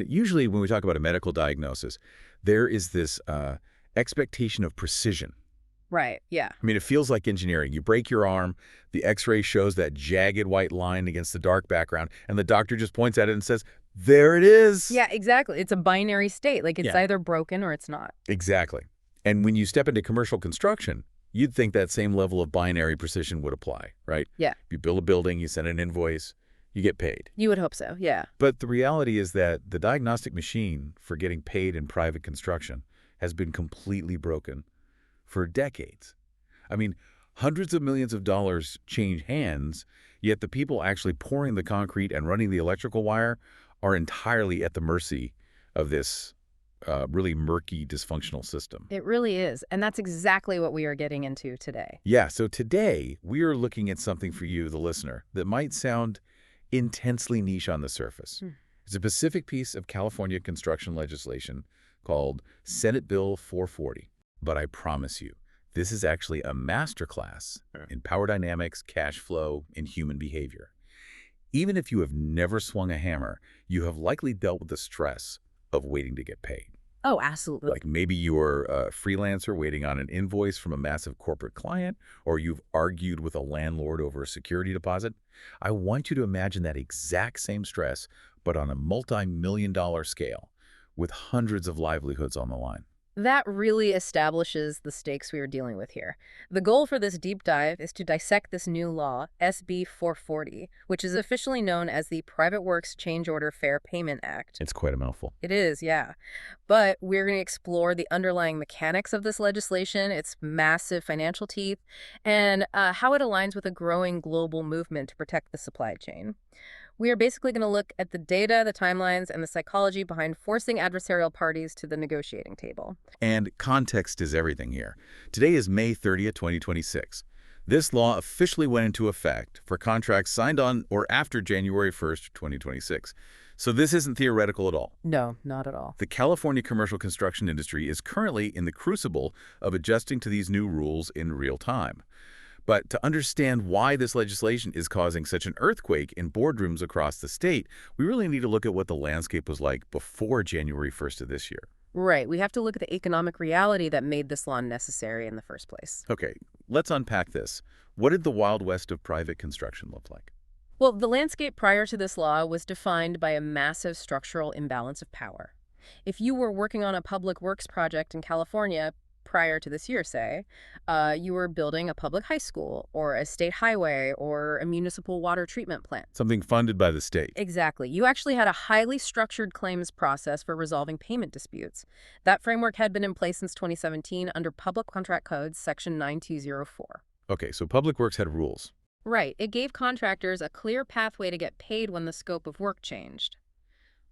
usually when we talk about a medical diagnosis, there is this expectation of precision. Right, yeah. I mean, it feels like engineering. You break your arm, the X-ray shows that jagged white line against the dark background, and the doctor just points at it and says, there it is. Yeah, exactly. It's a binary state. Like, it's Yeah. either broken or it's not. Exactly. And when you step into commercial construction, you'd think that same level of binary precision would apply, right? Yeah. You build a building, you send an invoice, you get paid. You would hope so, yeah. But the reality is that the diagnostic machine for getting paid in private construction has been completely broken for decades. I mean, hundreds of millions of dollars change hands, yet the people actually pouring the concrete and running the electrical wire are entirely at the mercy of this really murky, dysfunctional system. It really is. And that's exactly what we are getting into today. Yeah, so today we are looking at something for you, the listener, that might sound intensely niche on the surface. It's a specific piece of California construction legislation called Senate Bill 440. But I promise you, this is actually a masterclass in power dynamics, cash flow, and human behavior. Even if you have never swung a hammer, you have likely dealt with the stress of waiting to get paid. Oh, absolutely. Like maybe you're a freelancer waiting on an invoice from a massive corporate client, or you've argued with a landlord over a security deposit. I want you to imagine that exact same stress, but on a multi-million-dollar scale, with hundreds of livelihoods on the line. That really establishes the stakes we are dealing with here. The goal for this deep dive is to dissect this new law, SB 440, which is officially known as the Private Works Change Order Fair Payment Act. It's quite a mouthful. It is, yeah. But we're going to explore the underlying mechanics of this legislation, its massive financial teeth, and how it aligns with a growing global movement to protect the supply chain. We are basically going to look at the data, the timelines, and the psychology behind forcing adversarial parties to the negotiating table. And context is everything here. Today is May 30th, 2026. This law officially went into effect for contracts signed on or after January 1st, 2026. So this isn't theoretical at all. No, not at all. The California commercial construction industry is currently in the crucible of adjusting to these new rules in real time. But to understand why this legislation is causing such an earthquake in boardrooms across the state, we really need to look at what the landscape was like before January 1st of this year. Right. We have to look at the economic reality that made this law necessary in the first place. Okay, let's unpack this. What did the Wild West of private construction look like? Well, the landscape prior to this law was defined by a massive structural imbalance of power. If you were working on a public works project in California, prior to this year, say, you were building a public high school or a state highway or a municipal water treatment plant. Something funded by the state. Exactly. You actually had a highly structured claims process for resolving payment disputes. That framework had been in place since 2017 under Public Contract Code Section 9204. Okay, so Public Works had rules. Right. It gave contractors a clear pathway to get paid when the scope of work changed.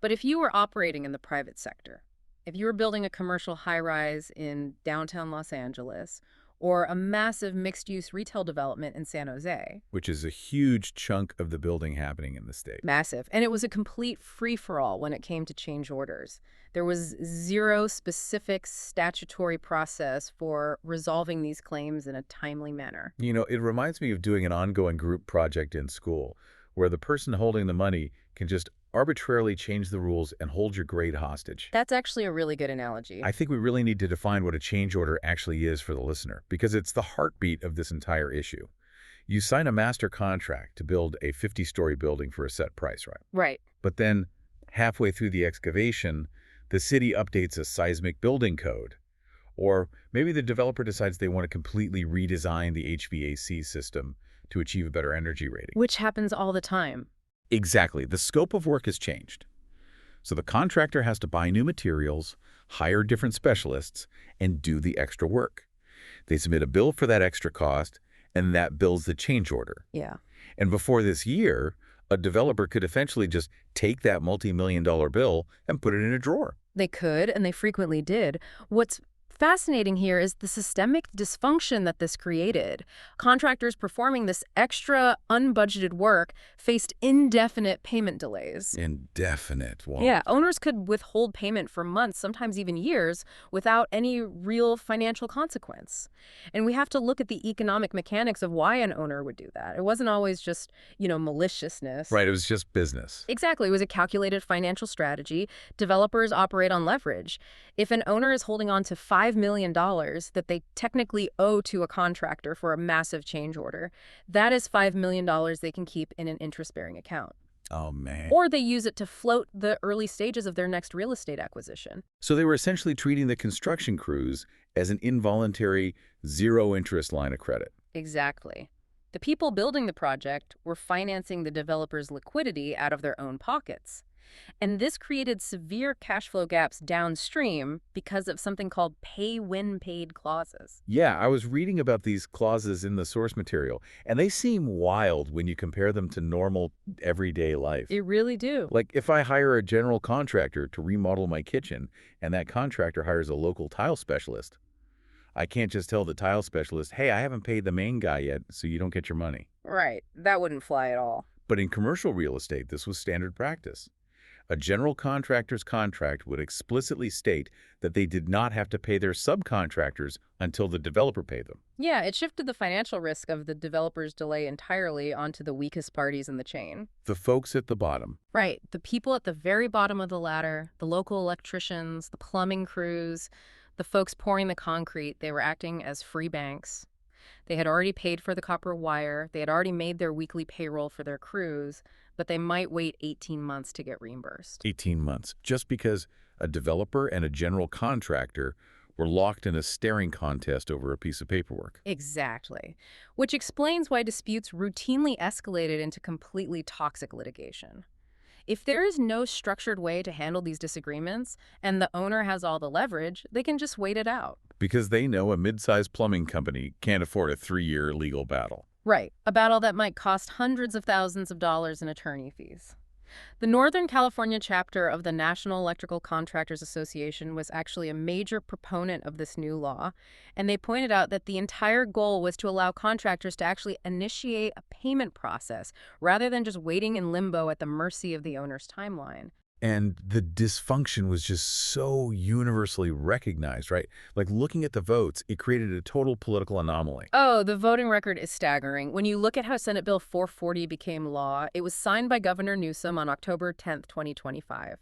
But if you were operating in the private sector, if you were building a commercial high-rise in downtown Los Angeles or a massive mixed-use retail development in San Jose. Which is a huge chunk of the building happening in the state. Massive. And it was a complete free-for-all when it came to change orders. There was zero specific statutory process for resolving these claims in a timely manner. You know, it reminds me of doing an ongoing group project in school where the person holding the money can just arbitrarily change the rules and hold your grade hostage. That's actually a really good analogy. I think we really need to define what a change order actually is for the listener, because it's the heartbeat of this entire issue. You sign a master contract to build a 50-story building for a set price, right? Right. But then halfway through the excavation, the city updates a seismic building code. Or maybe the developer decides they want to completely redesign the HVAC system to achieve a better energy rating. Which happens all the time. Exactly. The scope of work has changed. So the contractor has to buy new materials, hire different specialists, and do the extra work. They submit a bill for that extra cost, and that bills the change order. Yeah. And before this year, a developer could eventually just take that multi-million-dollar bill and put it in a drawer. They could, and they frequently did. What's fascinating here is the systemic dysfunction that this created. Contractors performing this extra unbudgeted work faced indefinite payment delays. Indefinite. Wow. Yeah, owners could withhold payment for months, sometimes even years, without any real financial consequence. And we have to look at the economic mechanics of why an owner would do that. It wasn't always just, maliciousness. Right, it was just business. Exactly. It was a calculated financial strategy. Developers operate on leverage. If an owner is holding on to $5 million that they technically owe to a contractor for a massive change order, that is $5 million they can keep in an interest-bearing account. Oh, man. Or they use it to float the early stages of their next real estate acquisition. So they were essentially treating the construction crews as an involuntary, zero-interest line of credit. Exactly. The people building the project were financing the developer's liquidity out of their own pockets. And this created severe cash flow gaps downstream because of something called pay-when-paid clauses. Yeah, I was reading about these clauses in the source material, and they seem wild when you compare them to normal, everyday life. They really do. Like, if I hire a general contractor to remodel my kitchen, and that contractor hires a local tile specialist, I can't just tell the tile specialist, hey, I haven't paid the main guy yet, so you don't get your money. Right. That wouldn't fly at all. But in commercial real estate, this was standard practice. A general contractor's contract would explicitly state that they did not have to pay their subcontractors until the developer paid them. Yeah, it shifted the financial risk of the developer's delay entirely onto the weakest parties in the chain. The folks at the bottom. Right. The people at the very bottom of the ladder, the local electricians, the plumbing crews, the folks pouring the concrete, they were acting as free banks. They had already paid for the copper wire. They had already made their weekly payroll for their crews, but they might wait 18 months to get reimbursed. 18 months, just because a developer and a general contractor were locked in a staring contest over a piece of paperwork. Exactly. Which explains why disputes routinely escalated into completely toxic litigation. If there is no structured way to handle these disagreements, and the owner has all the leverage, they can just wait it out. Because they know a mid-sized plumbing company can't afford a 3-year legal battle. Right. A battle that might cost hundreds of thousands of dollars in attorney fees. The Northern California chapter of the National Electrical Contractors Association was actually a major proponent of this new law, and they pointed out that the entire goal was to allow contractors to actually initiate a payment process rather than just waiting in limbo at the mercy of the owner's timeline. And the dysfunction was just so universally recognized, right? Like, looking at the votes, it created a total political anomaly. Oh, the voting record is staggering. When you look at how Senate Bill 440 became law, it was signed by Governor Newsom on October 10th, 2025.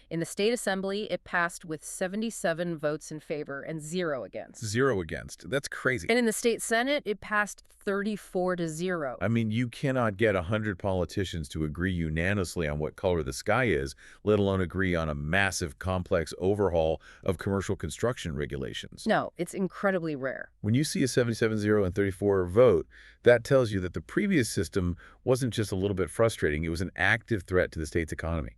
In the state assembly, it passed with 77 votes in favor and 0 against. 0 against. That's crazy. And in the state Senate, it passed 34-0. I mean, you cannot get 100 politicians to agree unanimously on what color the sky is, let alone agree on a massive, complex overhaul of commercial construction regulations. No, it's incredibly rare. When you see a 77-0 and 34 vote, that tells you that the previous system wasn't just a little bit frustrating, it was an active threat to the state's economy.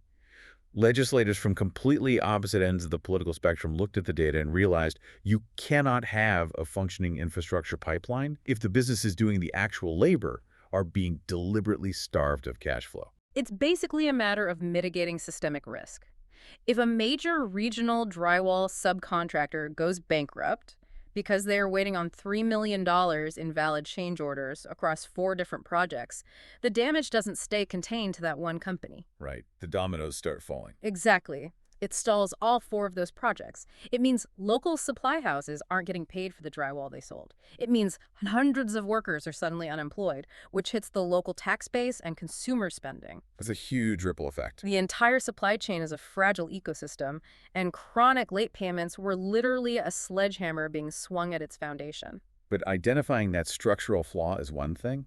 Legislators from completely opposite ends of the political spectrum looked at the data and realized you cannot have a functioning infrastructure pipeline if the businesses doing the actual labor are being deliberately starved of cash flow. It's basically a matter of mitigating systemic risk. If a major regional drywall subcontractor goes bankrupt because they are waiting on $3 million in valid change orders across 4 different projects, the damage doesn't stay contained to that one company. Right. The dominoes start falling. Exactly. It stalls all 4 of those projects. It means local supply houses aren't getting paid for the drywall they sold. It means hundreds of workers are suddenly unemployed, which hits the local tax base and consumer spending. It's a huge ripple effect. The entire supply chain is a fragile ecosystem, and chronic late payments were literally a sledgehammer being swung at its foundation. But identifying that structural flaw is one thing.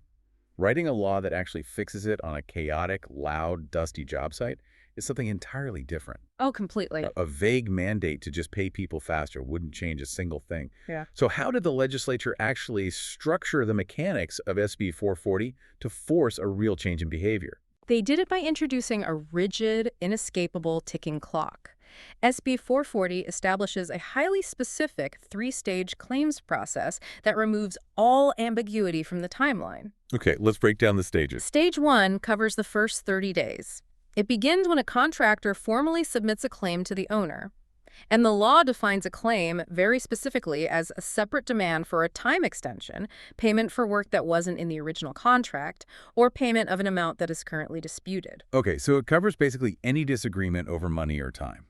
Writing a law that actually fixes it on a chaotic, loud, dusty job site is something entirely different. Oh, completely. A vague mandate to just pay people faster wouldn't change a single thing. Yeah. So how did the legislature actually structure the mechanics of SB 440 to force a real change in behavior? They did it by introducing a rigid, inescapable ticking clock. SB 440 establishes a highly specific 3-stage claims process that removes all ambiguity from the timeline. Okay, let's break down the stages. Stage 1 covers the first 30 days. It begins when a contractor formally submits a claim to the owner. And the law defines a claim very specifically as a separate demand for a time extension, payment for work that wasn't in the original contract, or payment of an amount that is currently disputed. Okay, so it covers basically any disagreement over money or time.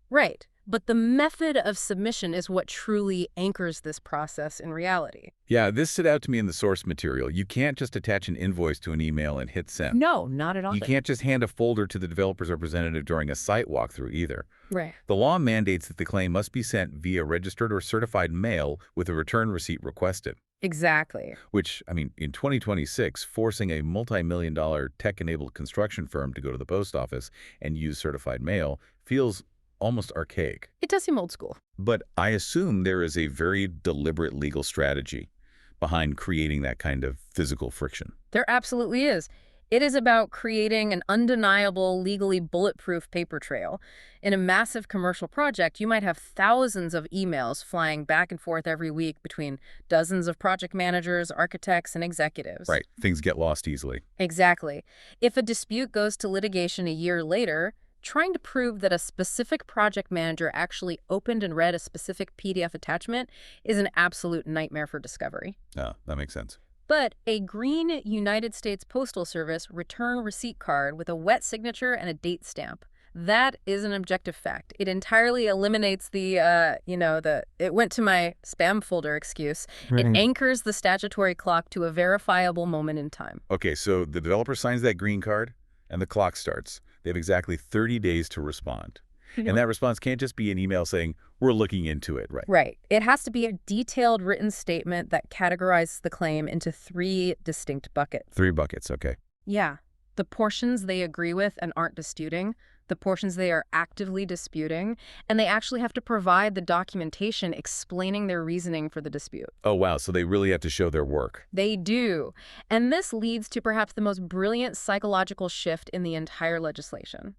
Right. But the method of submission is what truly anchors this process in reality. Yeah, this stood out to me in the source material. You can't just attach an invoice to an email and hit send. No, not at all. You can't just hand a folder to the developer's representative during a site walkthrough either. Right. The law mandates that the claim must be sent via registered or certified mail with a return receipt requested. Exactly. Which, I mean, in 2026, forcing a multi-million-dollar tech-enabled construction firm to go to the post office and use certified mail feels almost archaic. It does seem old school. But I assume there is a very deliberate legal strategy behind creating that kind of physical friction. There absolutely is. It is about creating an undeniable, legally bulletproof paper trail. In a massive commercial project, you might have thousands of emails flying back and forth every week between dozens of project managers, architects, and executives. Right. Things get lost easily. Exactly. If a dispute goes to litigation a year later, trying to prove that a specific project manager actually opened and read a specific PDF attachment is an absolute nightmare for discovery. Oh, that makes sense. But a green United States Postal Service return receipt card with a wet signature and a date stamp, that is an objective fact. It entirely eliminates the, it went to my spam folder excuse. Right. It anchors the statutory clock to a verifiable moment in time. Okay, so the developer signs that green card and the clock starts. They have exactly 30 days to respond. And that response can't just be an email saying, we're looking into it, right? Right. It has to be a detailed written statement that categorizes the claim into 3 distinct buckets. 3 buckets, okay. Yeah. The portions they agree with and aren't disputing, the portions they are actively disputing, and they actually have to provide the documentation explaining their reasoning for the dispute. Oh, wow. So they really have to show their work. They do. And this leads to perhaps the most brilliant psychological shift in the entire legislation.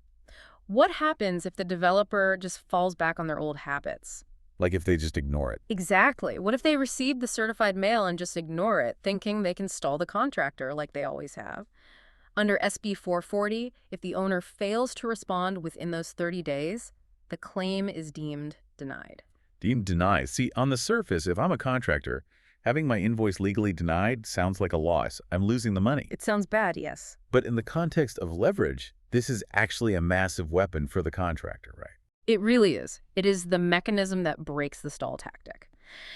What happens if the developer just falls back on their old habits? Like if they just ignore it. Exactly. What if they receive the certified mail and just ignore it, thinking they can stall the contractor like they always have? Under SB 440, if the owner fails to respond within those 30 days, the claim is deemed denied. Deemed denied. See, on the surface, if I'm a contractor, having my invoice legally denied sounds like a loss. I'm losing the money. It sounds bad, yes. But in the context of leverage, this is actually a massive weapon for the contractor, right? It really is. It is the mechanism that breaks the stall tactic.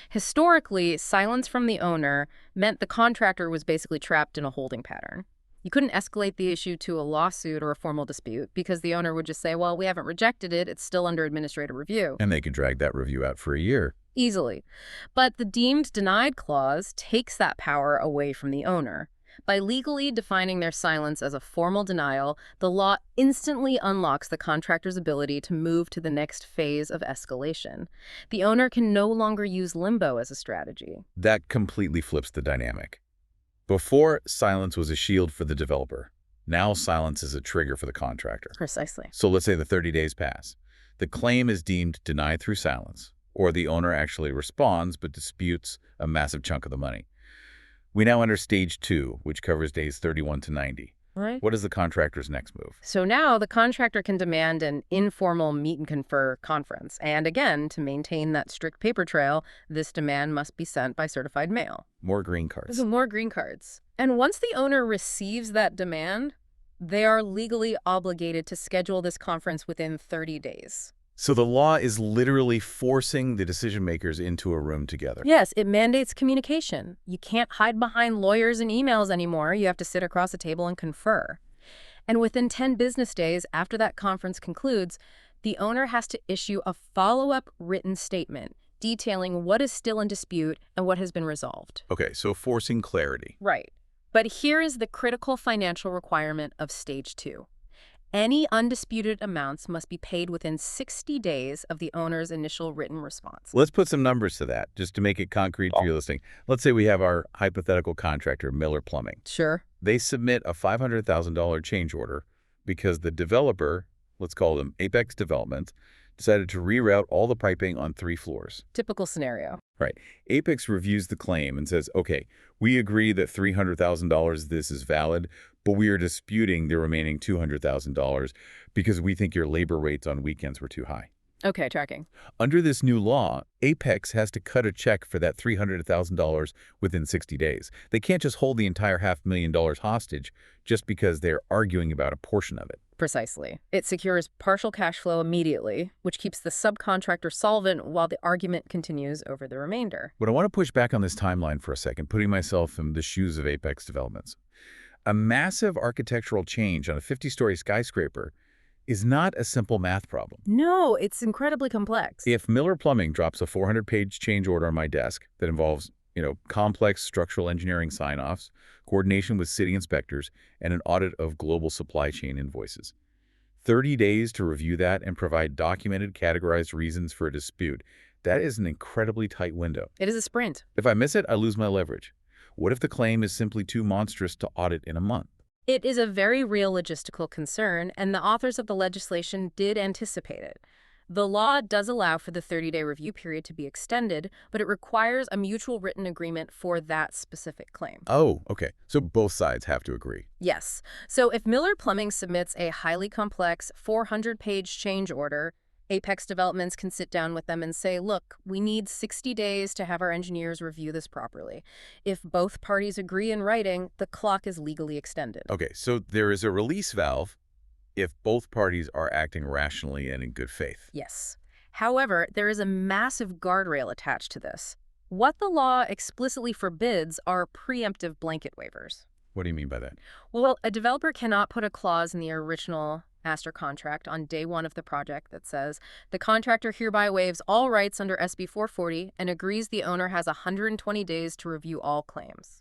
Historically, silence from the owner meant the contractor was basically trapped in a holding pattern. You couldn't escalate the issue to a lawsuit or a formal dispute because the owner would just say, well, we haven't rejected it, it's still under administrative review. And they could drag that review out for a year. Easily. But the deemed denied clause takes that power away from the owner. By legally defining their silence as a formal denial, the law instantly unlocks the contractor's ability to move to the next phase of escalation. The owner can no longer use limbo as a strategy. That completely flips the dynamic. Before, silence was a shield for the developer. Now silence is a trigger for the contractor. Precisely. So let's say the 30 days pass. The claim is deemed denied through silence, or the owner actually responds but disputes a massive chunk of the money. We now enter stage 2, which covers days 31 to 90. Right. What is the contractor's next move? So now the contractor can demand an informal meet and confer conference. And again, to maintain that strict paper trail, this demand must be sent by certified mail. More green cards. More green cards. And once the owner receives that demand, they are legally obligated to schedule this conference within 30 days. So the law is literally forcing the decision makers into a room together. Yes, it mandates communication. You can't hide behind lawyers and emails anymore. You have to sit across a table and confer. And within 10 business days after that conference concludes, the owner has to issue a follow-up written statement detailing what is still in dispute and what has been resolved. Okay, so forcing clarity. Right. But here is the critical financial requirement of Stage 2. Any undisputed amounts must be paid within 60 days of the owner's initial written response. Let's put some numbers to that, just to make it concrete for your listening. Let's say we have our hypothetical contractor, Miller Plumbing. Sure. They submit a $500,000 change order because the developer, let's call them Apex Development, decided to reroute all the piping on 3 floors. Typical scenario. Right. Apex reviews the claim and says, okay, we agree that $300,000 of this is valid, but we are disputing the remaining $200,000 because we think your labor rates on weekends were too high. Okay, tracking. Under this new law, Apex has to cut a check for that $300,000 within 60 days. They can't just hold the entire $500,000 hostage just because they're arguing about a portion of it. Precisely. It secures partial cash flow immediately, which keeps the subcontractor solvent while the argument continues over the remainder. But I want to push back on this timeline for a second, putting myself in the shoes of Apex Developments. A massive architectural change on a 50-story skyscraper is not a simple math problem. No, it's incredibly complex. If Miller Plumbing drops a 400-page change order on my desk that involves, complex structural engineering sign-offs, coordination with city inspectors, and an audit of global supply chain invoices, 30 days to review that and provide documented, categorized reasons for a dispute, that is an incredibly tight window. It is a sprint. If I miss it, I lose my leverage. What if the claim is simply too monstrous to audit in a month? It is a very real logistical concern, and the authors of the legislation did anticipate it. The law does allow for the 30-day review period to be extended, but it requires a mutual written agreement for that specific claim. Oh, okay. So both sides have to agree. Yes. So if Miller Plumbing submits a highly complex 400-page change order, Apex Developments can sit down with them and say, look, we need 60 days to have our engineers review this properly. If both parties agree in writing, the clock is legally extended. Okay, so there is a release valve if both parties are acting rationally and in good faith. Yes. However, there is a massive guardrail attached to this. What the law explicitly forbids are preemptive blanket waivers. What do you mean by that? Well, a developer cannot put a clause in the original master contract on day one of the project that says, the contractor hereby waives all rights under SB 440 and agrees the owner has 120 days to review all claims.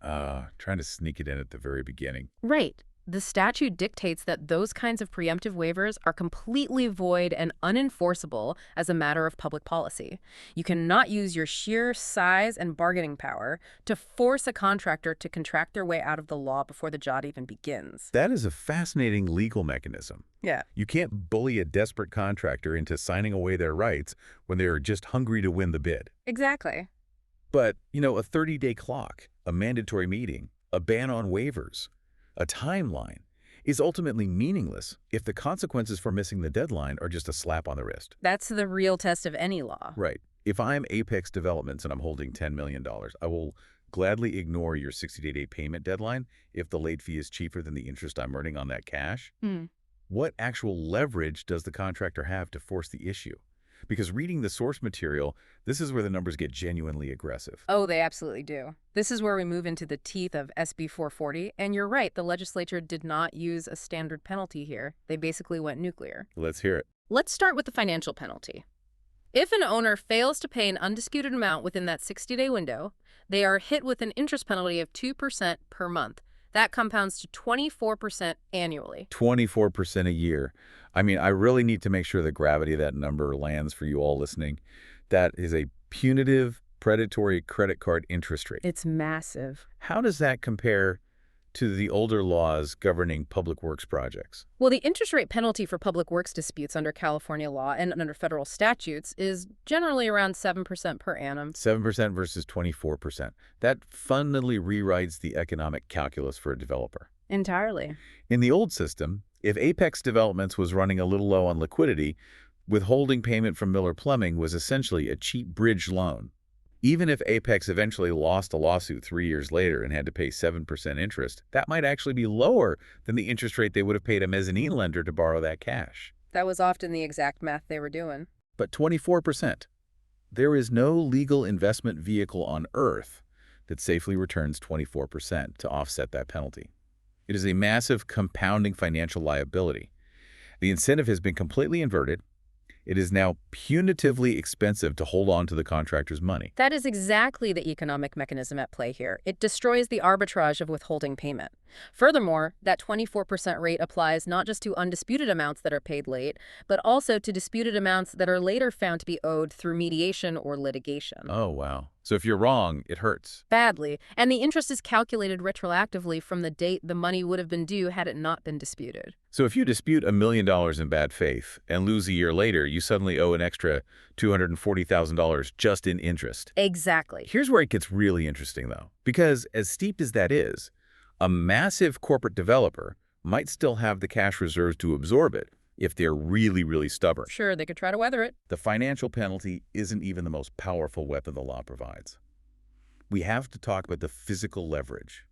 Trying to sneak it in at the very beginning. Right. The statute dictates that those kinds of preemptive waivers are completely void and unenforceable as a matter of public policy. You cannot use your sheer size and bargaining power to force a contractor to contract their way out of the law before the job even begins. That is a fascinating legal mechanism. Yeah. You can't bully a desperate contractor into signing away their rights when they are just hungry to win the bid. Exactly. But, a 30-day clock, a mandatory meeting, a ban on waivers, a timeline is ultimately meaningless if the consequences for missing the deadline are just a slap on the wrist. That's the real test of any law. Right. If I'm Apex Developments and I'm holding $10 million, I will gladly ignore your 60-day payment deadline if the late fee is cheaper than the interest I'm earning on that cash. What actual leverage does the contractor have to force the issue? Because reading the source material, this is where the numbers get genuinely aggressive. Oh, they absolutely do. This is where we move into the teeth of SB 440, and you're right, the legislature did not use a standard penalty here. They basically went nuclear. Let's hear it. Let's start with the financial penalty. If an owner fails to pay an undisputed amount within that 60-day window, they are hit with an interest penalty of 2% per month. That compounds to 24% annually. 24% a year. I mean, I really need to make sure the gravity of that number lands for you all listening. That is a punitive, predatory credit card interest rate. It's massive. How does that compare to the older laws governing public works projects? Well, the interest rate penalty for public works disputes under California law and under federal statutes is generally around 7% per annum. 7% versus 24%. That fundamentally rewrites the economic calculus for a developer. Entirely. In the old system, if Apex Developments was running a little low on liquidity, withholding payment from Miller Plumbing was essentially a cheap bridge loan. Even if Apex eventually lost a lawsuit 3 years later and had to pay 7% interest, that might actually be lower than the interest rate they would have paid a mezzanine lender to borrow that cash. That was often the exact math they were doing. But 24%. There is no legal investment vehicle on earth that safely returns 24% to offset that penalty. It is a massive compounding financial liability. The incentive has been completely inverted. It is now punitively expensive to hold on to the contractor's money. That is exactly the economic mechanism at play here. It destroys the arbitrage of withholding payment. Furthermore, that 24% rate applies not just to undisputed amounts that are paid late, but also to disputed amounts that are later found to be owed through mediation or litigation. Oh, wow. So if you're wrong, it hurts. Badly. And the interest is calculated retroactively from the date the money would have been due had it not been disputed. So if you dispute $1 million in bad faith and lose a year later, you suddenly owe an extra $240,000 just in interest. Exactly. Here's where it gets really interesting, though, because as steep as that is, a massive corporate developer might still have the cash reserves to absorb it, if they're really, really stubborn. Sure, they could try to weather it. The financial penalty isn't even the most powerful weapon the law provides. We have to talk about the physical leverage,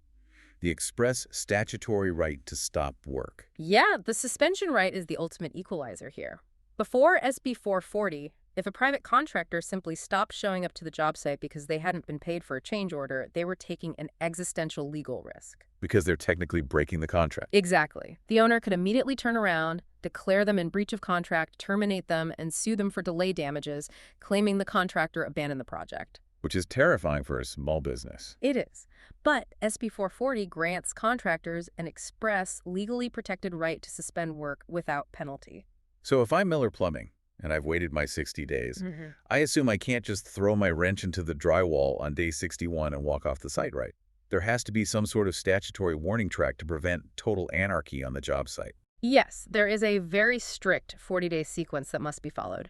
the express statutory right to stop work. Yeah, the suspension right is the ultimate equalizer here. Before SB 440, if a private contractor simply stopped showing up to the job site because they hadn't been paid for a change order, they were taking an existential legal risk. Because they're technically breaking the contract. Exactly. The owner could immediately turn around, declare them in breach of contract, terminate them, and sue them for delay damages, claiming the contractor abandoned the project. Which is terrifying for a small business. It is. But SB 440 grants contractors an express, legally protected right to suspend work without penalty. So if I'm Miller Plumbing, and I've waited my 60 days, I assume I can't just throw my wrench into the drywall on day 61 and walk off the site, right? There has to be some sort of statutory warning track to prevent total anarchy on the job site. Yes, there is a very strict 40-day sequence that must be followed.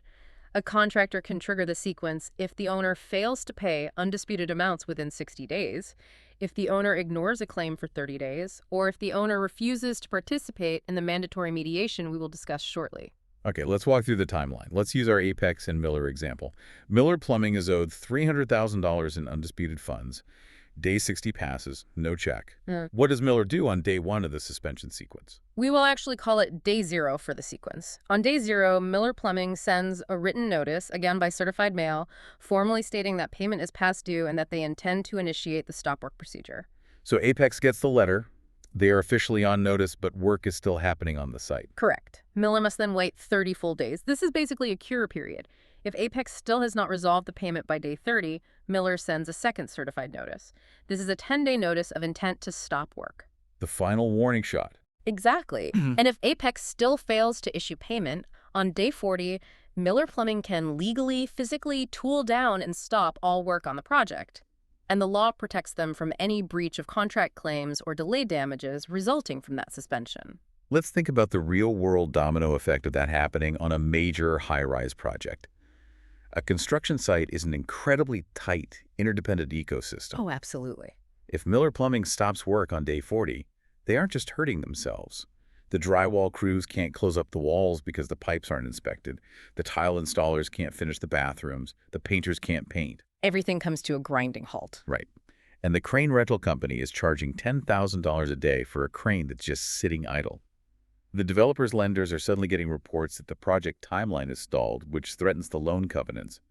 A contractor can trigger the sequence if the owner fails to pay undisputed amounts within 60 days, if the owner ignores a claim for 30 days, or if the owner refuses to participate in the mandatory mediation we will discuss shortly. Okay, let's walk through the timeline. Let's use our Apex and Miller example. Miller Plumbing is owed $300,000 in undisputed funds. Day 60 passes, no check. What does Miller do on day 1 of the suspension sequence? We will actually call it day 0 for the sequence. On day 0, Miller Plumbing sends a written notice, again by certified mail, formally stating that payment is past due and that they intend to initiate the stop work procedure. So Apex gets the letter. They are officially on notice, but work is still happening on the site. Correct. Miller must then wait 30 full days. This is basically a cure period. If Apex still has not resolved the payment by day 30, Miller sends a second certified notice. This is a 10-day notice of intent to stop work. The final warning shot. Exactly. And if Apex still fails to issue payment, on day 40, Miller Plumbing can legally, physically tool down and stop all work on the project. And the law protects them from any breach of contract claims or delay damages resulting from that suspension. Let's think about the real-world domino effect of that happening on a major high-rise project. A construction site is an incredibly tight, interdependent ecosystem. Oh, absolutely. If Miller Plumbing stops work on day 40, they aren't just hurting themselves. The drywall crews can't close up the walls because the pipes aren't inspected. The tile installers can't finish the bathrooms. The painters can't paint. Everything comes to a grinding halt. Right. And the crane rental company is charging $10,000 a day for a crane that's just sitting idle. The developer's lenders are suddenly getting reports that the project timeline is stalled, which threatens the loan covenants.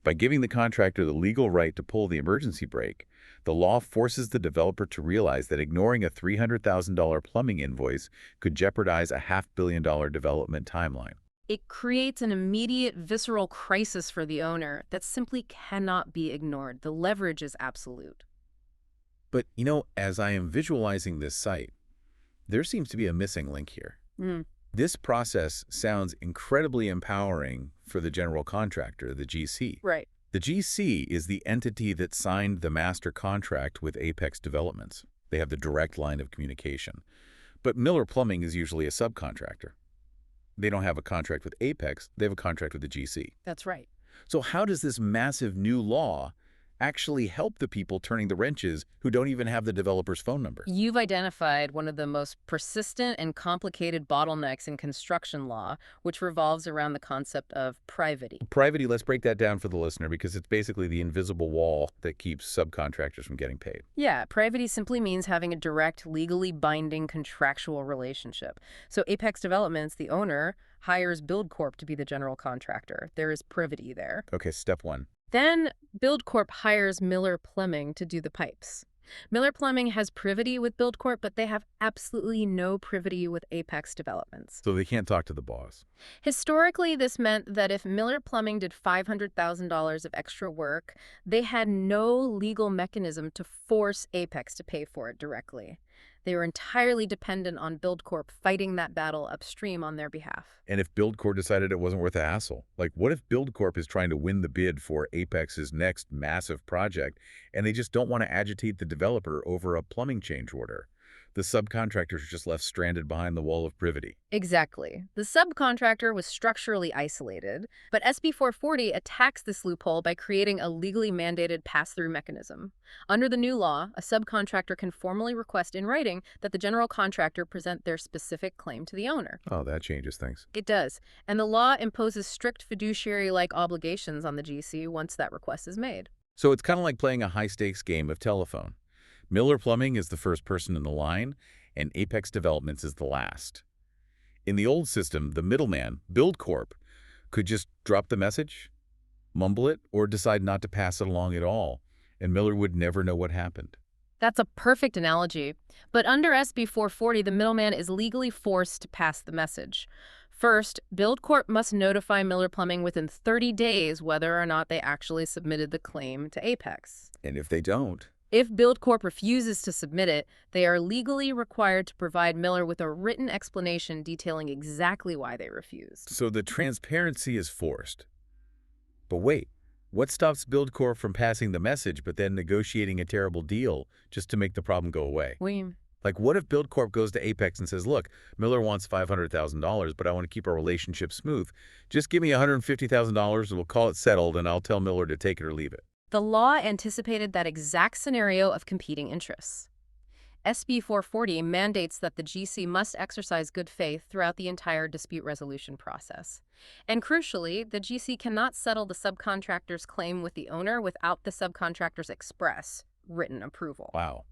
By giving the contractor the legal right to pull the emergency brake, the law forces the developer to realize that ignoring a $300,000 plumbing invoice could jeopardize a $500 million development timeline. It creates an immediate visceral crisis for the owner that simply cannot be ignored. The leverage is absolute. But, as I am visualizing this site, there seems to be a missing link here. This process sounds incredibly empowering for the general contractor, the GC. Right. The GC is the entity that signed the master contract with Apex Developments. They have the direct line of communication. But Miller Plumbing is usually a subcontractor. They don't have a contract with Apex, they have a contract with the GC. That's right. So how does this massive new law actually help the people turning the wrenches who don't even have the developer's phone number? You've identified one of the most persistent and complicated bottlenecks in construction law, which revolves around the concept of privity. Privity, let's break that down for the listener because it's basically the invisible wall that keeps subcontractors from getting paid. Yeah, privity simply means having a direct, legally binding contractual relationship. So Apex Developments, the owner, hires BuildCorp to be the general contractor. There is privity there. Okay, step 1. Then BuildCorp hires Miller Plumbing to do the pipes. Miller Plumbing has privity with BuildCorp, but they have absolutely no privity with Apex Developments. So they can't talk to the boss. Historically, this meant that if Miller Plumbing did $500,000 of extra work, they had no legal mechanism to force Apex to pay for it directly. They were entirely dependent on BuildCorp fighting that battle upstream on their behalf. And if BuildCorp decided it wasn't worth the hassle? Like, what if BuildCorp is trying to win the bid for Apex's next massive project, and they just don't want to agitate the developer over a plumbing change order? The subcontractors are just left stranded behind the wall of privity. Exactly. The subcontractor was structurally isolated, but SB 440 attacks this loophole by creating a legally mandated pass-through mechanism. Under the new law, a subcontractor can formally request in writing that the general contractor present their specific claim to the owner. Oh, that changes things. It does, and the law imposes strict fiduciary-like obligations on the GC once that request is made. So it's kind of like playing a high-stakes game of telephone. Miller Plumbing is the first person in the line, and Apex Developments is the last. In the old system, the middleman, Build Corp, could just drop the message, mumble it, or decide not to pass it along at all, and Miller would never know what happened. That's a perfect analogy. But under SB 440, the middleman is legally forced to pass the message. First, BuildCorp must notify Miller Plumbing within 30 days whether or not they actually submitted the claim to Apex. And if they don't, If BuildCorp refuses to submit it, they are legally required to provide Miller with a written explanation detailing exactly why they refused. so the transparency is forced. But wait, what stops BuildCorp from passing the message but then negotiating a terrible deal just to make the problem go away? Like, what if BuildCorp goes to Apex and says, look, Miller wants $500,000, but I want to keep our relationship smooth. Just give me $150,000 and we'll call it settled, and I'll tell Miller to take it or leave it. The law anticipated that exact scenario of competing interests. SB 440 mandates that the GC must exercise good faith throughout the entire dispute resolution process. And crucially, the GC cannot settle the subcontractor's claim with the owner without the subcontractor's express written approval. Wow.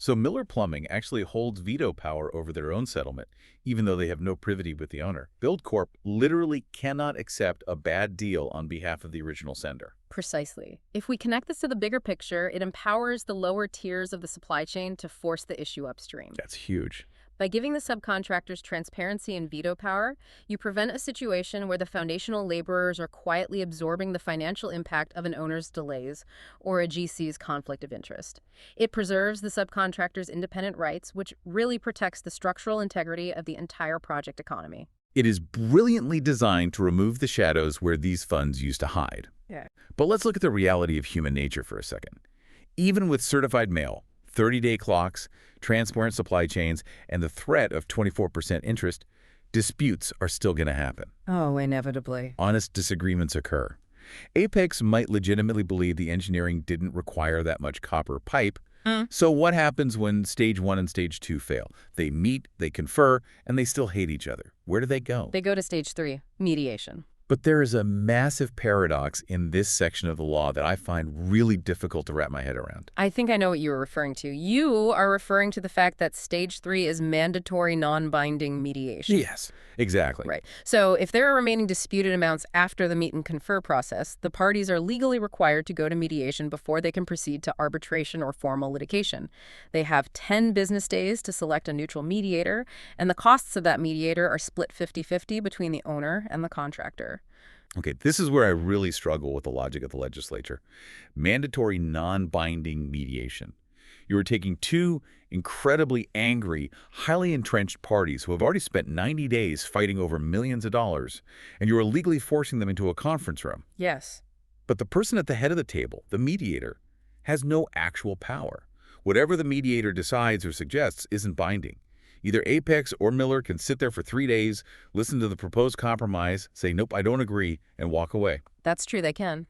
So Miller Plumbing actually holds veto power over their own settlement, even though they have no privity with the owner. BuildCorp literally cannot accept a bad deal on behalf of the original sender. Precisely. If we connect this to the bigger picture, it empowers the lower tiers of the supply chain to force the issue upstream. That's huge. By giving the subcontractors transparency and veto power, you prevent a situation where the foundational laborers are quietly absorbing the financial impact of an owner's delays or a GC's conflict of interest. It preserves the subcontractor's independent rights, which really protects the structural integrity of the entire project economy. It is brilliantly designed to remove the shadows where these funds used to hide. Yeah. But let's look at the reality of human nature for a second. Even with certified mail, 30-day clocks, transparent supply chains, and the threat of 24% interest, disputes are still going to happen. Oh, inevitably. Honest disagreements occur. Apex might legitimately believe the engineering didn't require that much copper pipe. So what happens when stage 1 and stage 2 fail? They meet, they confer, and they still hate each other. Where do they go? They go to stage 3, mediation. But there is a massive paradox in this section of the law that I find really difficult to wrap my head around. I think I know what you were referring to. You are referring to the fact that stage 3 is mandatory non-binding mediation. Yes, exactly. Right. So if there are remaining disputed amounts after the meet and confer process, the parties are legally required to go to mediation before they can proceed to arbitration or formal litigation. They have 10 business days to select a neutral mediator, and the costs of that mediator are split 50-50 between the owner and the contractor. Okay, this is where I really struggle with the logic of the legislature. Mandatory non-binding mediation. You are taking two incredibly angry, highly entrenched parties who have already spent 90 days fighting over millions of dollars, and you are legally forcing them into a conference room. Yes. But the person at the head of the table, the mediator, has no actual power. Whatever the mediator decides or suggests isn't binding. Either Apex or Miller can sit there for 3 days, listen to the proposed compromise, say, nope, I don't agree, and walk away. That's true, they can.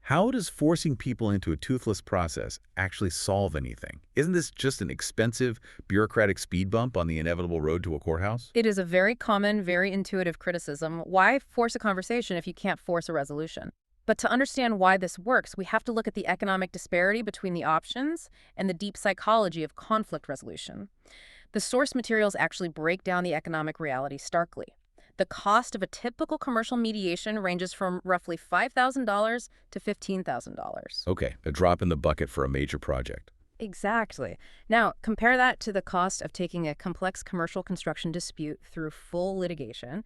How does forcing people into a toothless process actually solve anything? Isn't this just an expensive, bureaucratic speed bump on the inevitable road to a courthouse? It is a very common, very intuitive criticism. Why force a conversation if you can't force a resolution? But to understand why this works, we have to look at the economic disparity between the options and the deep psychology of conflict resolution. The source materials actually break down the economic reality starkly. The cost of a typical commercial mediation ranges from roughly $5,000 to $15,000. Okay, a drop in the bucket for a major project. Exactly. Now, compare that to the cost of taking a complex commercial construction dispute through full litigation.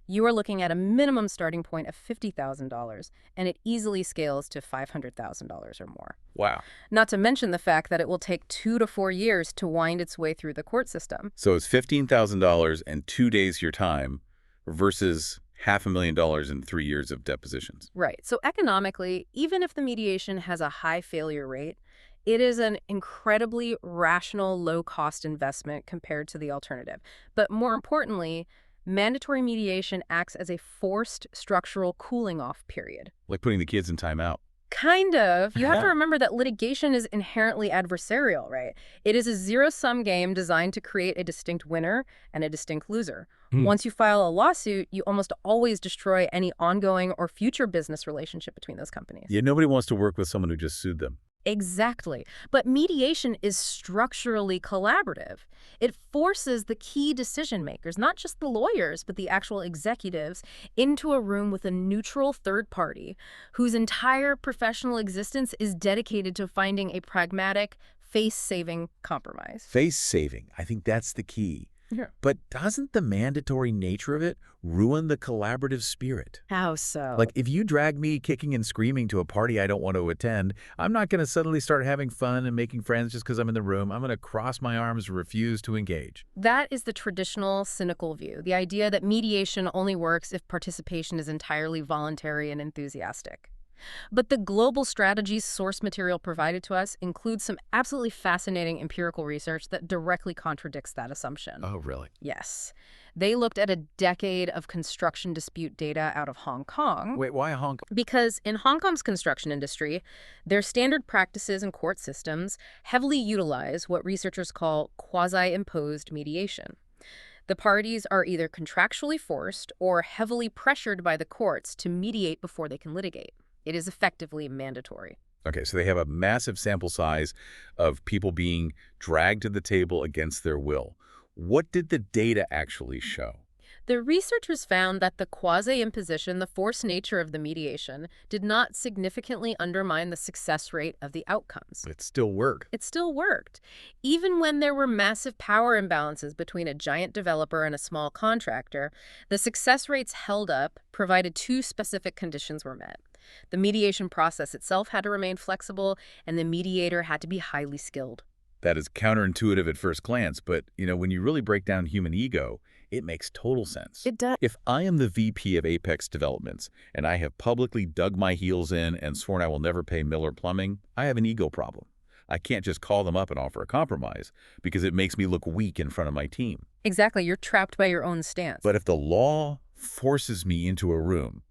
You are looking at a minimum starting point of $50,000, and it easily scales to $500,000 or more. Wow. Not to mention the fact that it will take 2 to 4 years to wind its way through the court system. So it's $15,000 and 2 days your time versus $500,000 in 3 years of depositions. Right. So economically, even if the mediation has a high failure rate, It is an incredibly rational, low-cost investment compared to the alternative. But more importantly, mandatory mediation acts as a forced structural cooling-off period. Like putting the kids in timeout. Kind of. You have to remember that litigation is inherently adversarial, right? It is a zero-sum game designed to create a distinct winner and a distinct loser. Once you file a lawsuit, you almost always destroy any ongoing or future business relationship between those companies. Yeah, nobody wants to work with someone who just sued them. Exactly. But mediation is structurally collaborative. It forces the key decision makers, not just the lawyers, but the actual executives, into a room with a neutral third party whose entire professional existence is dedicated to finding a pragmatic, face-saving compromise. Face-saving. I think that's the key. Yeah. But doesn't the mandatory nature of it ruin the collaborative spirit? How so? Like, if you drag me kicking and screaming to a party I don't want to attend, I'm not going to suddenly start having fun and making friends just because I'm in the room. I'm going to cross my arms and refuse to engage. That is the traditional cynical view, the idea that mediation only works if participation is entirely voluntary and enthusiastic. But the global strategies source material provided to us includes some absolutely fascinating empirical research that directly contradicts that assumption. Oh, really? Yes. They looked at a decade of construction dispute data out of Hong Kong. Wait, why Hong Kong? Because in Hong Kong's construction industry, their standard practices and court systems heavily utilize what researchers call quasi-imposed mediation. The parties are either contractually forced or heavily pressured by the courts to mediate before they can litigate. It is effectively mandatory. Okay, so they have a massive sample size of people being dragged to the table against their will. What did the data actually show? The researchers found that the quasi-imposition, the forced nature of the mediation, did not significantly undermine the success rate of the outcomes. It still worked. It still worked. Even when there were massive power imbalances between a giant developer and a small contractor, the success rates held up, provided two specific conditions were met. The mediation process itself had to remain flexible, and the mediator had to be highly skilled. That is counterintuitive at first glance, but, when you really break down human ego, it makes total sense. It does. If I am the VP of Apex Developments and I have publicly dug my heels in and sworn I will never pay Miller Plumbing, I have an ego problem. I can't just call them up and offer a compromise because it makes me look weak in front of my team. Exactly. You're trapped by your own stance. But if the law forces me into a room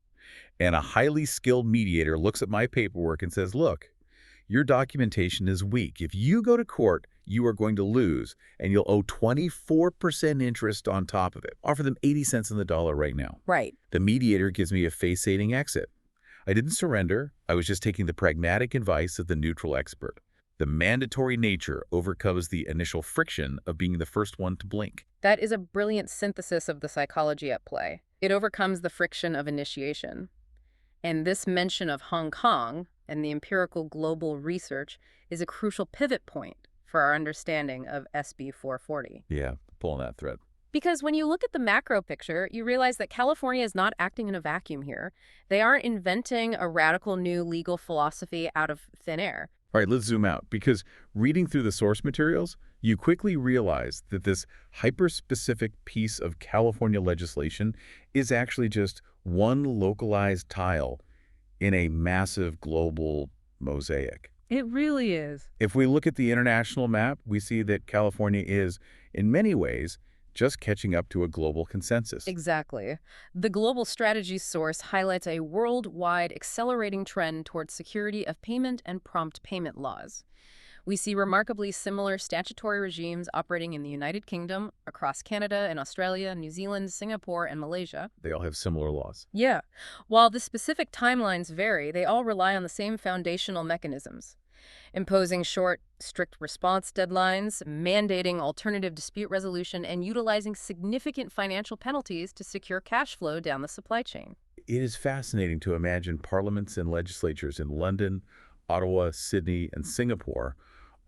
and a highly skilled mediator looks at my paperwork and says, look, your documentation is weak. If you go to court, you are going to lose, and you'll owe 24% interest on top of it. Offer them 80 cents on the dollar right now. Right. The mediator gives me a face-saving exit. I didn't surrender. I was just taking the pragmatic advice of the neutral expert. The mandatory nature overcomes the initial friction of being the first one to blink. That is a brilliant synthesis of the psychology at play. It overcomes the friction of initiation. And this mention of Hong Kong and the empirical global research is a crucial pivot point for our understanding of SB 440. Yeah, pulling that thread. Because when you look at the macro picture, you realize that California is not acting in a vacuum here. They aren't inventing a radical new legal philosophy out of thin air. All right, let's zoom out, because reading through the source materials, you quickly realize that this hyper-specific piece of California legislation is actually just one localized tile in a massive global mosaic. It really is. If we look at the international map, we see that California is, in many ways, just catching up to a global consensus. Exactly. The global strategy source highlights a worldwide accelerating trend towards security of payment and prompt payment laws. We see remarkably similar statutory regimes operating in the United Kingdom, across Canada and Australia, New Zealand, Singapore, and Malaysia. They all have similar laws. Yeah. While the specific timelines vary, they all rely on the same foundational mechanisms. Imposing short, strict response deadlines, mandating alternative dispute resolution, and utilizing significant financial penalties to secure cash flow down the supply chain. It is fascinating to imagine parliaments and legislatures in London, Ottawa, Sydney, and Singapore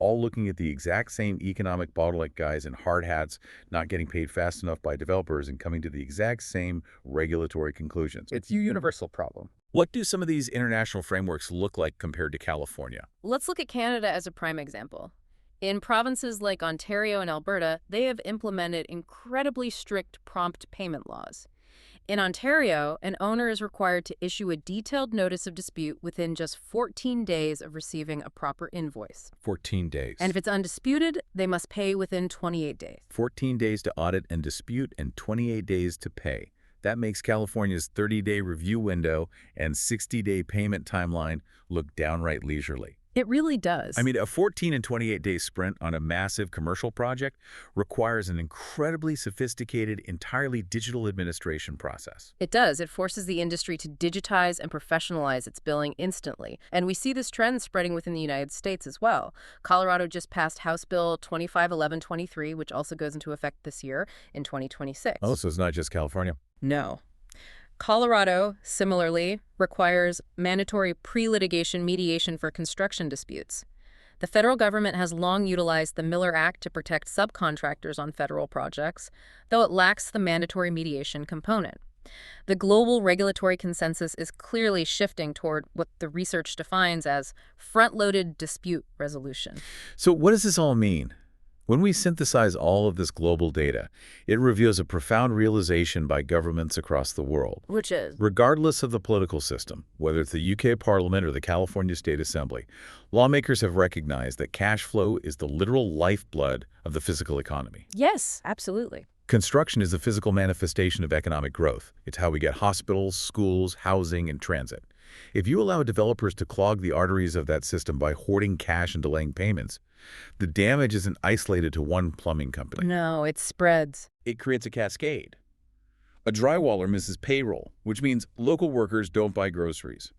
all looking at the exact same economic bottleneck guys in hard hats, not getting paid fast enough by developers, and coming to the exact same regulatory conclusions. It's a universal problem. What do some of these international frameworks look like compared to California? Let's look at Canada as a prime example. In provinces like Ontario and Alberta, they have implemented incredibly strict prompt payment laws. In Ontario, an owner is required to issue a detailed notice of dispute within just 14 days of receiving a proper invoice. 14 days. And if it's undisputed, they must pay within 28 days. 14 days to audit and dispute and 28 days to pay. That makes California's 30-day review window and 60-day payment timeline look downright leisurely. It really does. I mean, a 14 and 28-day sprint on a massive commercial project requires an incredibly sophisticated, entirely digital administration process. It does. It forces the industry to digitize and professionalize its billing instantly. And we see this trend spreading within the United States as well. Colorado just passed House Bill 251123, which also goes into effect this year in 2026. Oh, so it's not just California. No. Colorado, similarly, requires mandatory pre-litigation mediation for construction disputes. The federal government has long utilized the Miller Act to protect subcontractors on federal projects, though it lacks the mandatory mediation component. The global regulatory consensus is clearly shifting toward what the research defines as front-loaded dispute resolution. So what does this all mean? When we synthesize all of this global data, it reveals a profound realization by governments across the world. Which is? Regardless of the political system, whether it's the UK Parliament or the California State Assembly, lawmakers have recognized that cash flow is the literal lifeblood of the physical economy. Yes, absolutely. Construction is the physical manifestation of economic growth. It's how we get hospitals, schools, housing, and transit. If you allow developers to clog the arteries of that system by hoarding cash and delaying payments, the damage isn't isolated to one plumbing company. No, it spreads. It creates a cascade. A drywaller misses payroll, which means local workers don't buy groceries,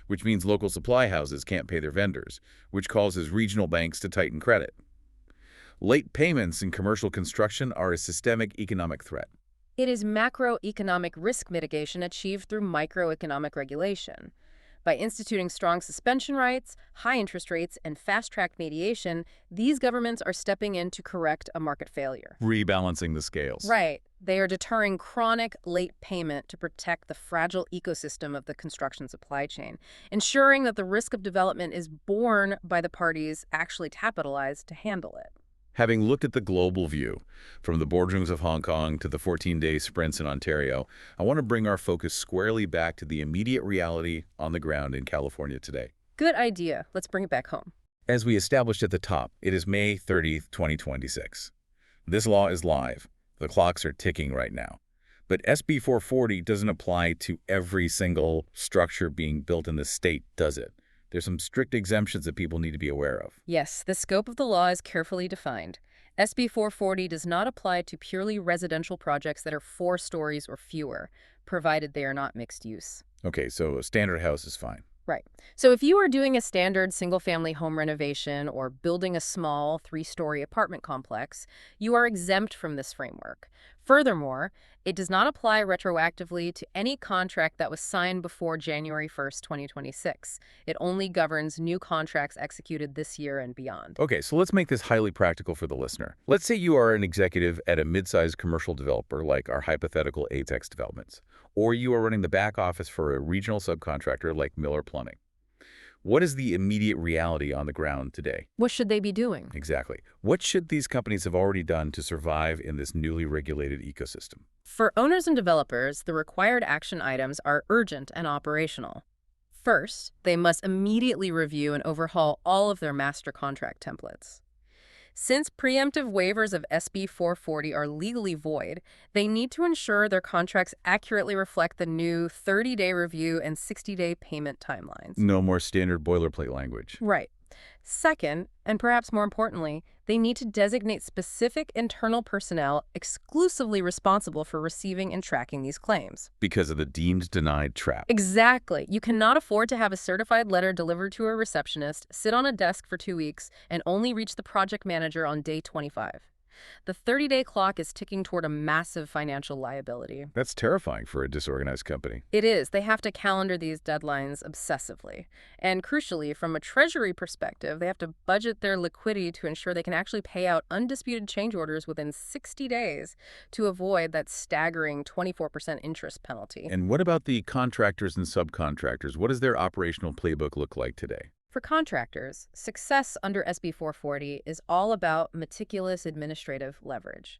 which means local supply houses can't pay their vendors, which causes regional banks to tighten credit. Late payments in commercial construction are a systemic economic threat. It is macroeconomic risk mitigation achieved through microeconomic regulation. By instituting strong suspension rights, high interest rates, and fast-track mediation, these governments are stepping in to correct a market failure. Rebalancing the scales. Right. They are deterring chronic late payment to protect the fragile ecosystem of the construction supply chain, ensuring that the risk of development is borne by the parties actually capitalized to handle it. Having looked at the global view, from the boardrooms of Hong Kong to the 14-day sprints in Ontario, I want to bring our focus squarely back to the immediate reality on the ground in California today. Good idea. Let's bring it back home. As we established at the top, it is May 30th, 2026. This law is live. The clocks are ticking right now. But SB 440 doesn't apply to every single structure being built in the state, does it? There's some strict exemptions that people need to be aware of. Yes, the scope of the law is carefully defined. SB 440 does not apply to purely residential projects that are 4 stories or fewer, provided they are not mixed use. Okay, so a standard house is fine. Right. So if you are doing a standard single-family home renovation or building a small 3-story apartment complex, you are exempt from this framework. Furthermore, it does not apply retroactively to any contract that was signed before January 1st, 2026. It only governs new contracts executed this year and beyond. Okay, so let's make this highly practical for the listener. Let's say you are an executive at a mid-sized commercial developer like our hypothetical ATEX developments, or you are running the back office for a regional subcontractor like Miller Plumbing. What is the immediate reality on the ground today? What should they be doing? Exactly. What should these companies have already done to survive in this newly regulated ecosystem? For owners and developers, the required action items are urgent and operational. First, they must immediately review and overhaul all of their master contract templates. Since preemptive waivers of SB 440 are legally void, they need to ensure their contracts accurately reflect the new 30-day review and 60-day payment timelines. No more standard boilerplate language. Right. Second, and perhaps more importantly, they need to designate specific internal personnel exclusively responsible for receiving and tracking these claims. Because of the deemed denied trap. Exactly. You cannot afford to have a certified letter delivered to a receptionist, sit on a desk for 2 weeks, and only reach the project manager on day 25. The 30-day clock is ticking toward a massive financial liability. That's terrifying for a disorganized company. It is. They have to calendar these deadlines obsessively. And crucially, from a treasury perspective, they have to budget their liquidity to ensure they can actually pay out undisputed change orders within 60 days to avoid that staggering 24% interest penalty. And what about the contractors and subcontractors? What does their operational playbook look like today? For contractors, success under SB 440 is all about meticulous administrative leverage.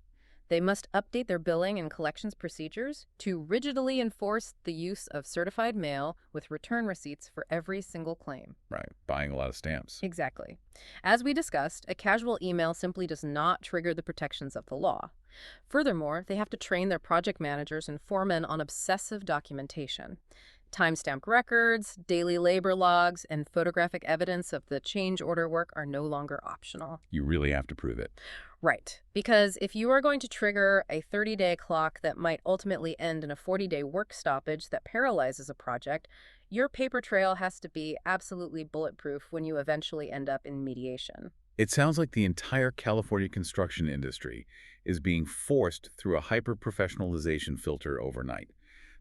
They must update their billing and collections procedures to rigidly enforce the use of certified mail with return receipts for every single claim. Right, buying a lot of stamps. Exactly. As we discussed, a casual email simply does not trigger the protections of the law. Furthermore, they have to train their project managers and foremen on obsessive documentation. Timestamped records, daily labor logs, and photographic evidence of the change order work are no longer optional. You really have to prove it. Right. Because if you are going to trigger a 30-day clock that might ultimately end in a 40-day work stoppage that paralyzes a project, your paper trail has to be absolutely bulletproof when you eventually end up in mediation. It sounds like the entire California construction industry is being forced through a hyper-professionalization filter overnight.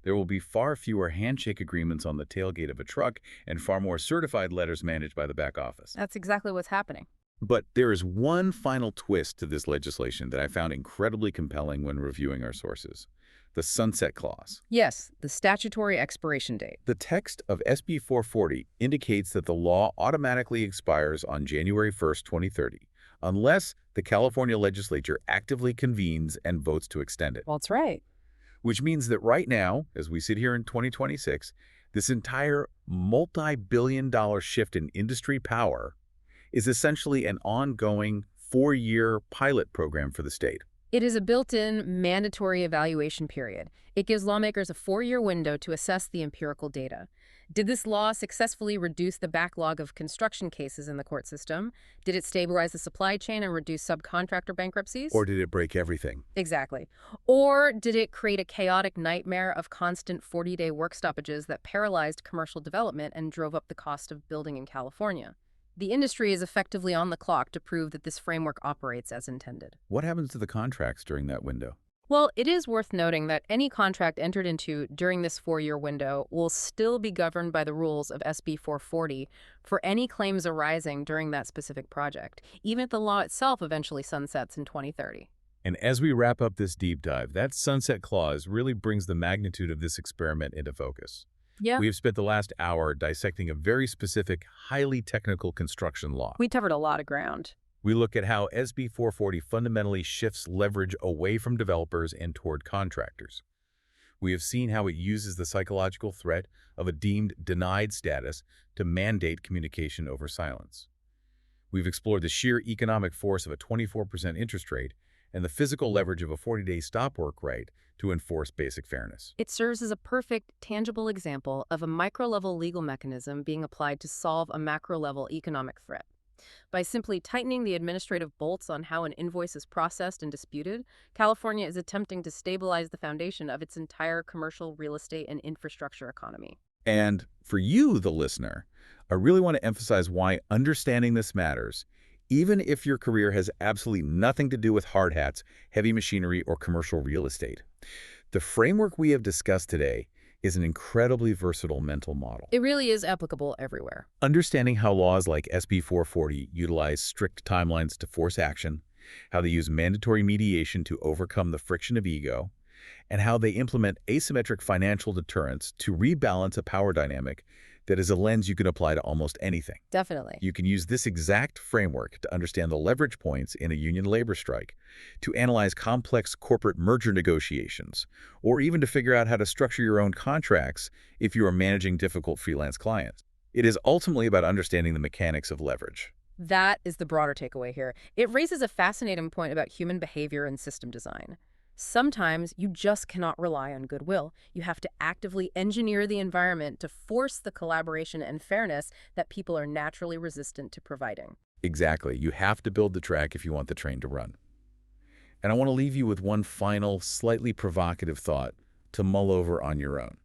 There will be far fewer handshake agreements on the tailgate of a truck and far more certified letters managed by the back office. That's exactly what's happening. But there is one final twist to this legislation that I found incredibly compelling when reviewing our sources: the sunset clause. Yes, the statutory expiration date. The text of SB 440 indicates that the law automatically expires on January 1st, 2030, unless the California legislature actively convenes and votes to extend it. Well, that's right. Which means that right now, as we sit here in 2026, this entire multi-billion-dollar shift in industry power is essentially an ongoing 4-year pilot program for the state. It is a built-in mandatory evaluation period. It gives lawmakers a 4-year window to assess the empirical data. Did this law successfully reduce the backlog of construction cases in the court system? Did it stabilize the supply chain and reduce subcontractor bankruptcies? Or did it break everything? Exactly. Or did it create a chaotic nightmare of constant 40-day work stoppages that paralyzed commercial development and drove up the cost of building in California? The industry is effectively on the clock to prove that this framework operates as intended. What happens to the contracts during that window? Well, it is worth noting that any contract entered into during this 4-year window will still be governed by the rules of SB 440 for any claims arising during that specific project, even if the law itself eventually sunsets in 2030. And as we wrap up this deep dive, that sunset clause really brings the magnitude of this experiment into focus. Yeah. We have spent the last hour dissecting a very specific, highly technical construction law. We covered a lot of ground. We look at how SB 440 fundamentally shifts leverage away from developers and toward contractors. We have seen how it uses the psychological threat of a deemed denied status to mandate communication over silence. We've explored the sheer economic force of a 24% interest rate and the physical leverage of a 40-day stop work right to enforce basic fairness. It serves as a perfect, tangible example of a micro-level legal mechanism being applied to solve a macro-level economic threat. By simply tightening the administrative bolts on how an invoice is processed and disputed, California is attempting to stabilize the foundation of its entire commercial real estate and infrastructure economy. And for you, the listener, I really want to emphasize why understanding this matters, even if your career has absolutely nothing to do with hard hats, heavy machinery, or commercial real estate. The framework we have discussed today is an incredibly versatile mental model. It really is applicable everywhere. Understanding how laws like SB 440 utilize strict timelines to force action, how they use mandatory mediation to overcome the friction of ego, and how they implement asymmetric financial deterrents to rebalance a power dynamic that is a lens you can apply to almost anything. Definitely. You can use this exact framework to understand the leverage points in a union labor strike, to analyze complex corporate merger negotiations, or even to figure out how to structure your own contracts if you are managing difficult freelance clients. It is ultimately about understanding the mechanics of leverage. That is the broader takeaway here. It raises a fascinating point about human behavior and system design. Sometimes you just cannot rely on goodwill. You have to actively engineer the environment to force the collaboration and fairness that people are naturally resistant to providing. Exactly. You have to build the track if you want the train to run. And I want to leave you with one final, slightly provocative thought to mull over on your own.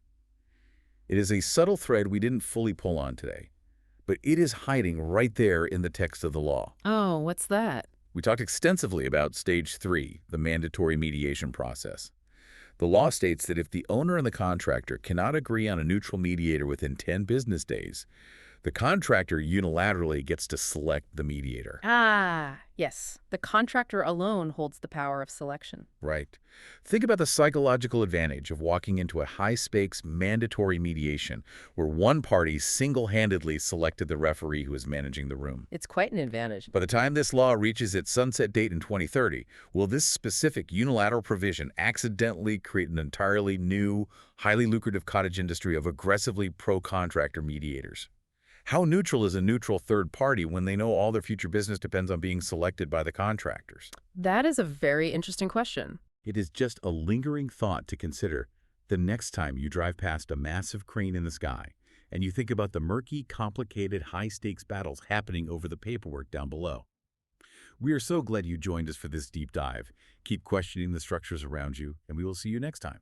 It is a subtle thread we didn't fully pull on today, but it is hiding right there in the text of the law. Oh, what's that? We talked extensively about Stage 3, the mandatory mediation process. The law states that if the owner and the contractor cannot agree on a neutral mediator within 10 business days, The contractor unilaterally gets to select the mediator. Ah, yes. The contractor alone holds the power of selection. Right. Think about the psychological advantage of walking into a high-stakes mandatory mediation where one party single-handedly selected the referee who is managing the room. It's quite an advantage. By the time this law reaches its sunset date in 2030, will this specific unilateral provision accidentally create an entirely new, highly lucrative cottage industry of aggressively pro-contractor mediators? How neutral is a neutral third party when they know all their future business depends on being selected by the contractors? That is a very interesting question. It is just a lingering thought to consider the next time you drive past a massive crane in the sky and you think about the murky, complicated, high-stakes battles happening over the paperwork down below. We are so glad you joined us for this deep dive. Keep questioning the structures around you, and we will see you next time.